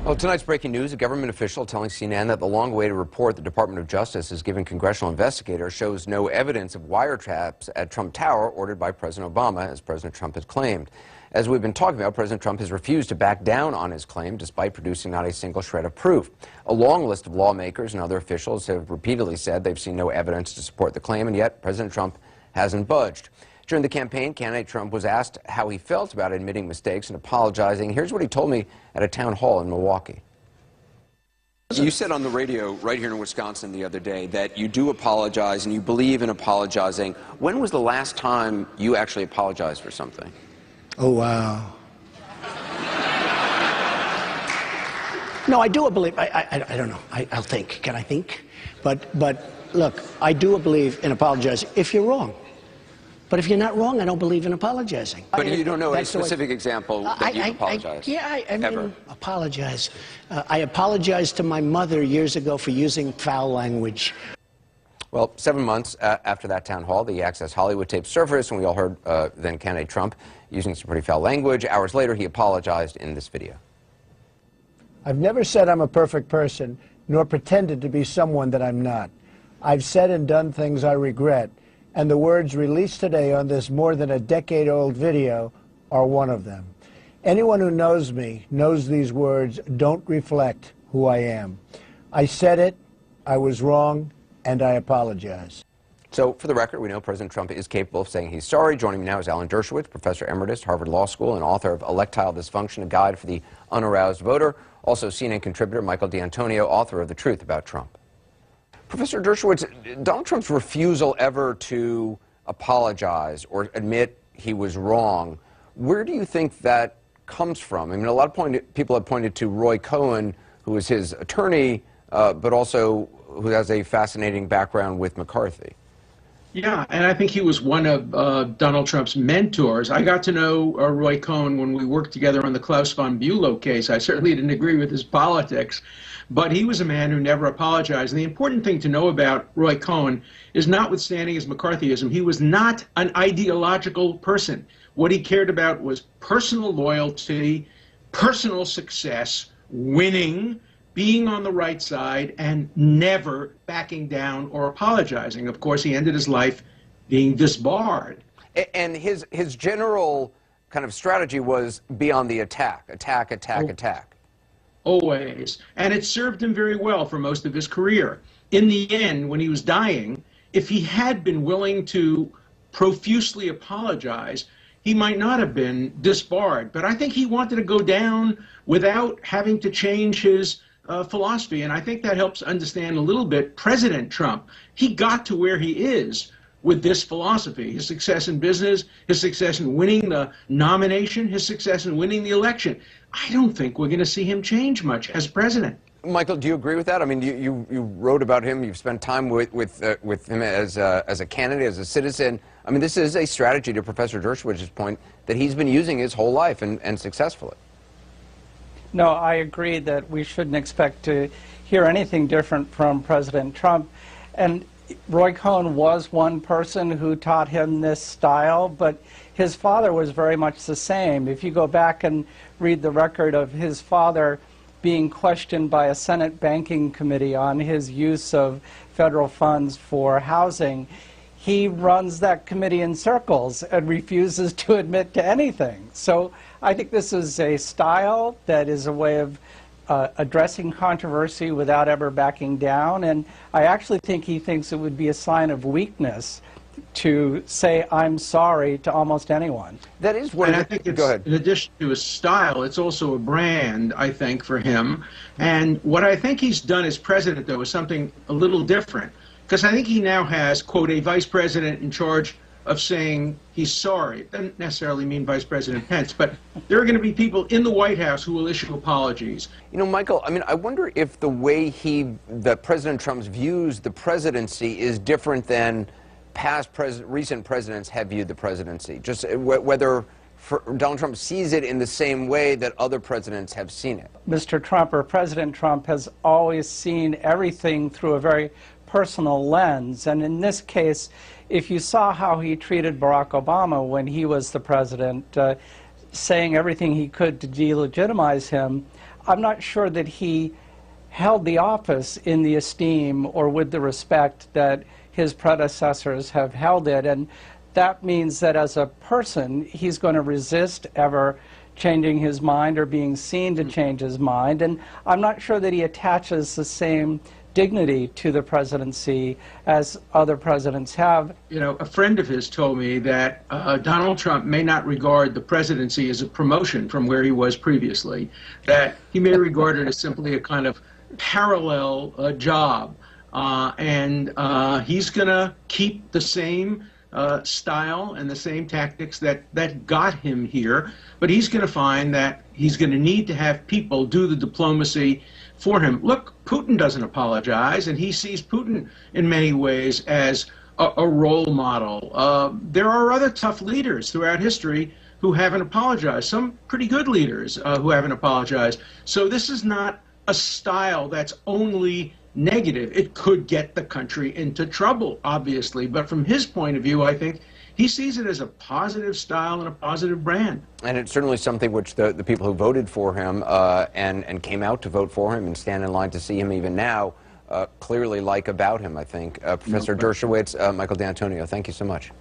Well, tonight's breaking news, a government official telling CNN that the long-awaited report the Department of Justice has given congressional investigators shows no evidence of wiretaps at Trump Tower ordered by President Obama, as President Trump has claimed. As we've been talking about, President Trump has refused to back down on his claim despite producing not a single shred of proof. A long list of lawmakers and other officials have repeatedly said they've seen no evidence to support the claim, and yet President Trump hasn't budged. During the campaign, candidate Trump was asked how he felt about admitting mistakes and apologizing. Here's what he told me at a town hall in Milwaukee. You said on the radio right here in Wisconsin the other day that you do apologize and you believe in apologizing. When was the last time you actually apologized for something? Oh, wow. No, I do believe, I don't know, I'll think. Can I think? But look, I do believe in apologizing if you're wrong. But if you're not wrong, I don't believe in apologizing. But you don't know a specific example that you've apologized? I mean, apologize. I apologized to my mother years ago for using foul language. Well, 7 months after that town hall, the Access Hollywood tape surfaced, and we all heard then candidate Trump using some pretty foul language. Hours later, he apologized in this video. I've never said I'm a perfect person, nor pretended to be someone that I'm not. I've said and done things I regret, and the words released today on this more than a decade-old video are one of them. Anyone who knows me knows these words don't reflect who I am. I said it, I was wrong, and I apologize. So, for the record, we know President Trump is capable of saying he's sorry. Joining me now is Alan Dershowitz, Professor Emeritus, Harvard Law School, and author of Electile Dysfunction, a guide for the unaroused voter. Also, CNN contributor Michael D'Antonio, author of The Truth About Trump. Professor Dershowitz, Donald Trump's refusal ever to apologize or admit he was wrong, where do you think that comes from? I mean, a lot of people have pointed to Roy Cohn, who was his attorney, but also who has a fascinating background with McCarthy. Yeah, and I think he was one of Donald Trump's mentors. I got to know Roy Cohn when we worked together on the Klaus von Bülow case. I certainly didn't agree with his politics, but he was a man who never apologized. And the important thing to know about Roy Cohn is, notwithstanding his McCarthyism, he was not an ideological person. What he cared about was personal loyalty, personal success, winning, being on the right side, and never backing down or apologizing. Of course, he ended his life being disbarred. And his general kind of strategy was be on the attack, attack. Always. And it served him very well for most of his career. In the end, when he was dying, if he had been willing to profusely apologize, he might not have been disbarred. But I think he wanted to go down without having to change his philosophy, and I think that helps understand a little bit President Trump. He got to where he is with this philosophy. His success in business, his success in winning the nomination, his success in winning the election. I don't think we're going to see him change much as president. Michael, do you agree with that? I mean, you wrote about him. You've spent time with him as a candidate, as a citizen. I mean, this is a strategy, to Professor Dershowitz's point, that he's been using his whole life and successfully. No, I agree that we shouldn't expect to hear anything different from President Trump. And Roy Cohn was one person who taught him this style, but his father was very much the same. If you go back and read the record of his father being questioned by a Senate Banking Committee on his use of federal funds for housing, he runs that committee in circles and refuses to admit to anything. So I think this is a style that is a way of addressing controversy without ever backing down. And I actually think he thinks it would be a sign of weakness to say, I'm sorry, to almost anyone. That is what I think it's, go ahead. In addition to his style, it's also a brand, I think, for him. And what I think he's done as president, though, is something a little different. Because I think he now has, quote, a vice president in charge of saying he's sorry. It doesn't necessarily mean Vice President Pence, but there are going to be people in the White House who will issue apologies. You know, Michael, I mean, I wonder if the way that President Trump views the presidency is different than recent presidents have viewed the presidency. Just whether Donald Trump sees it in the same way that other presidents have seen it. Mr. Trump, or President Trump, has always seen everything through a very personal lens. And in this case, if you saw how he treated Barack Obama when he was the president, saying everything he could to delegitimize him, I'm not sure that he held the office in the esteem or with the respect that his predecessors have held it. And that means that as a person, he's going to resist ever changing his mind or being seen to change his mind. And I'm not sure that he attaches the same dignity to the presidency as other presidents have. You know, a friend of his told me that Donald Trump may not regard the presidency as a promotion from where he was previously, that he may regard it as simply a kind of parallel job. And he's going to keep the same style and the same tactics that got him here, but he's going to find that he's going to need to have people do the diplomacy for him. Look, Putin doesn't apologize, and he sees Putin in many ways as a role model. There are other tough leaders throughout history who haven't apologized, some pretty good leaders who haven't apologized. So this is not a style that's only negative. It could get the country into trouble, obviously, but from his point of view, I think he sees it as a positive style and a positive brand. And it's certainly something which the people who voted for him and came out to vote for him and stand in line to see him even now clearly like about him, I think. Professor Dershowitz, Michael D'Antonio, thank you so much.